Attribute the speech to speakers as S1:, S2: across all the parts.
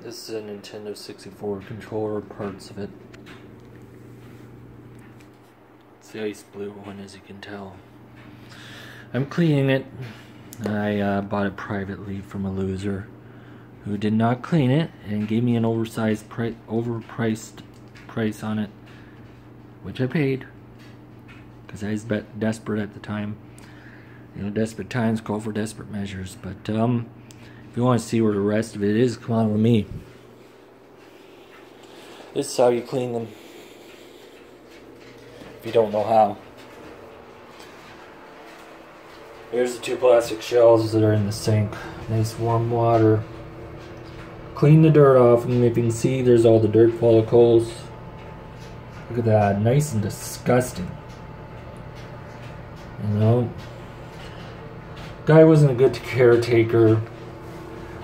S1: This is a Nintendo 64 controller, parts of it. It's the ice blue one, as you can tell. I'm cleaning it. I bought it privately from a loser who did not clean it and gave me an overpriced price on it, which I paid because I was desperate at the time. You know, desperate times call for desperate measures. But if you want to see where the rest of it is, come on with me. This is how you clean them if you don't know how. Here's the two plastic shells that are in the sink. Nice warm water. Clean the dirt off, and if you can see, there's all the dirt follicles. Look at that, nice and disgusting. You know, guy wasn't a good caretaker.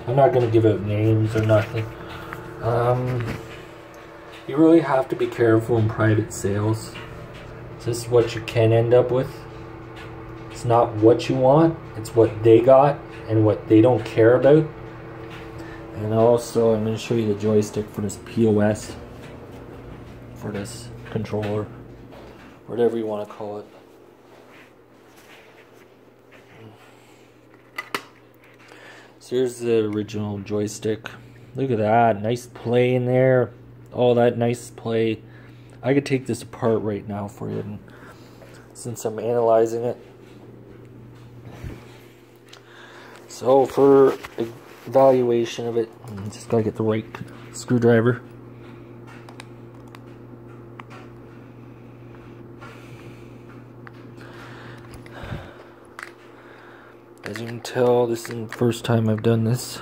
S1: I'm not going to give out names or nothing. You really have to be careful in private sales. This is what you can end up with. It's not what you want, it's what they got and what they don't care about. And also, I'm going to show you the joystick for this POS, for this controller, whatever you want to call it. So here's the original joystick. Look at that, nice play in there. All that nice play. I could take this apart right now for you, and since I'm analyzing it. So for evaluation of it, just gotta get the right screwdriver. As you can tell, this isn't the first time I've done this.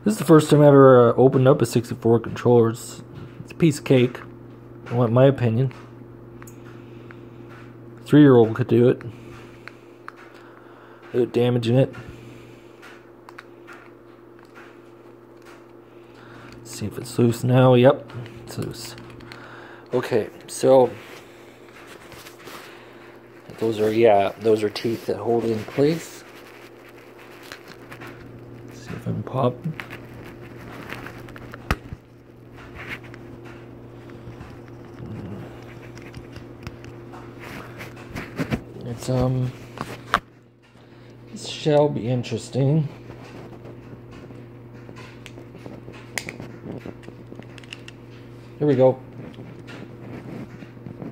S1: This is the first time I ever opened up a 64 controller. It's a piece of cake. I want my opinion. 3-year-old could do it without damaging it. See if it's loose now. Yep, it's loose. Okay, so those are teeth that hold it in place. Let's see if I can pop. It's this shall be interesting. Here we go.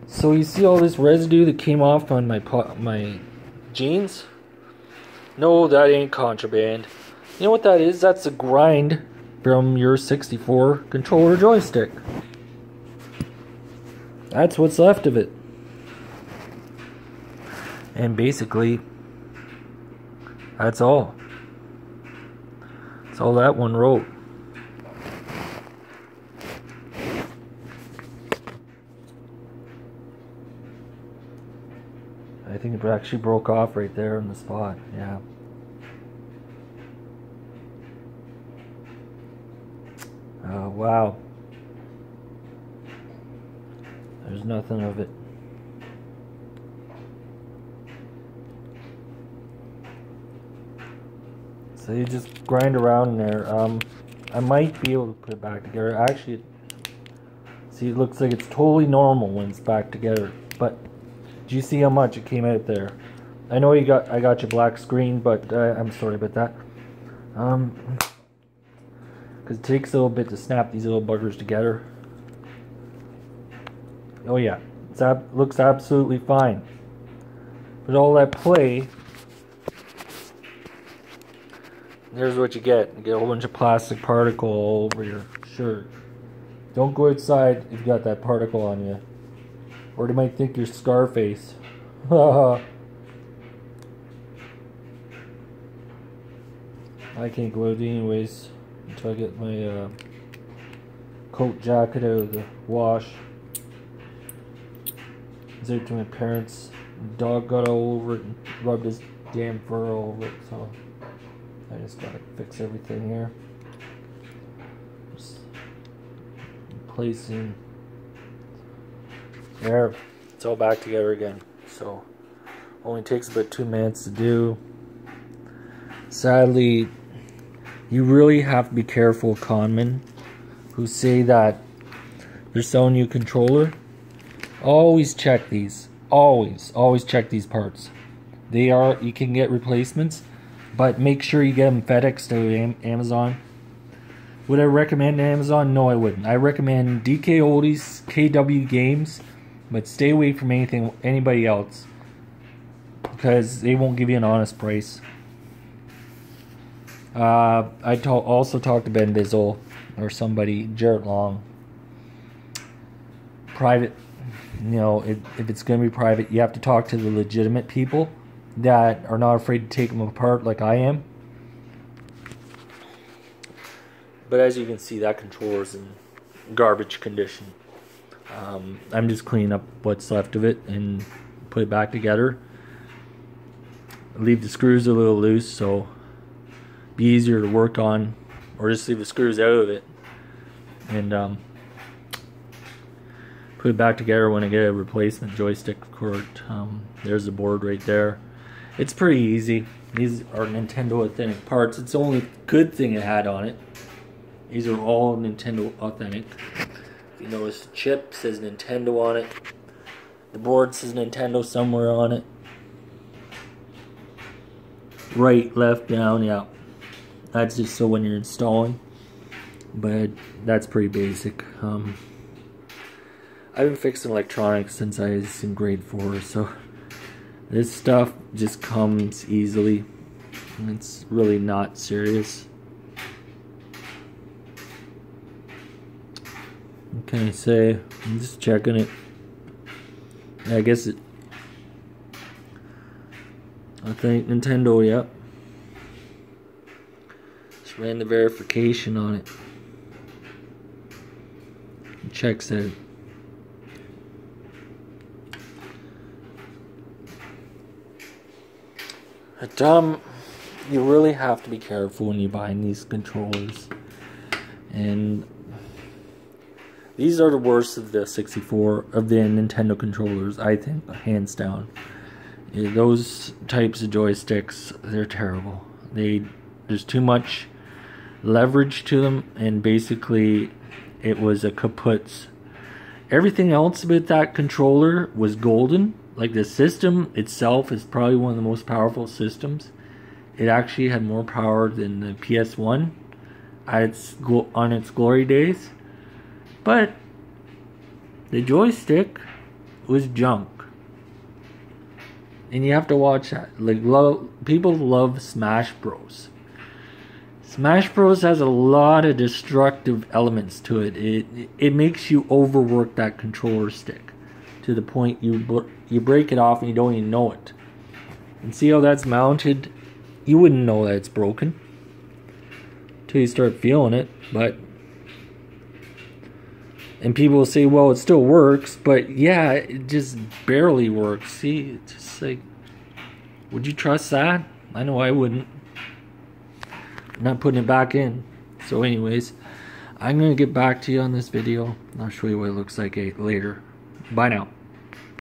S1: So you see all this residue that came off on my jeans? No, that ain't contraband. You know what that is? That's a grind from your 64 controller joystick. That's what's left of it. And basically, that's all. That's all that one wrote. I think it actually broke off right there on the spot. Yeah. Oh, wow. There's nothing of it. So you just grind around in there. I might be able to put it back together. Actually, see, it looks like it's totally normal when it's back together. But do you see how much it came out there? I know I got your black screen, but I'm sorry about that. Because it takes a little bit to snap these little buggers together. Oh yeah, it looks absolutely fine. But all that play, there's what you get. You get a whole bunch of plastic particle all over your shirt. Don't go outside if you got that particle on you, or they might think you're Scarface. I can't go out anyways until I get my coat jacket out of the wash. I was out to my parents. The dog got all over it and rubbed his damn fur all over it, so I just gotta fix everything here. Just replacing. There, it's all back together again. So, only takes about 2 minutes to do. Sadly, You really have to be careful, conmen, who say that they're selling you a controller. Always check these. Always check these parts. You can get replacements, but make sure you get them FedEx to Amazon. Would I recommend Amazon? No, I wouldn't. I recommend DK Oldies, KW Games, but stay away from anybody else, because they won't give you an honest price. I also talked to Ben Bizzle or somebody, Jarrett Long. Private, if it's going to be private, you have to talk to the legitimate people that are not afraid to take them apart like I am. But as you can see, that controller's in garbage condition. I'm just cleaning up what's left of it and put it back together. Leave the screws a little loose so be easier to work on, or just leave the screws out of it and put it back together when I get a replacement joystick cord. There's the board right there. It's pretty easy. These are Nintendo authentic parts. It's the only good thing it had on it. These are all Nintendo authentic. If you notice, the chip says Nintendo on it. The board says Nintendo somewhere on it. Right, left, down, yeah. That's just so when you're installing. But that's pretty basic. I've been fixing electronics since I was in grade 4, so this stuff just comes easily. It's really not serious. What can I say? I'm just checking it. I guess I think Nintendo, yep. Just ran the verification on it. It checks it. But you really have to be careful when you're buying these controllers. And these are the worst of the 64, of the Nintendo controllers, I think, hands down. Those types of joysticks, they're terrible. There's too much leverage to them, and basically it was a kaput. Everything else about that controller was golden. Like, the system itself is probably one of the most powerful systems. It actually had more power than the PS1 on its glory days. But the joystick was junk. And you have to watch that. Like, people love Smash Bros. Smash Bros has a lot of destructive elements to it. It makes you overwork that controller stick to the point you break it off and you don't even know it. And see how that's mounted? You wouldn't know that it's broken till you start feeling it. And people will say, well, it still works, but yeah, it just barely works. See, it's just like, would you trust that? I know I wouldn't. I'm not putting it back in. So anyways, I'm going to get back to you on this video. I'll show you what it looks like later. Bye now.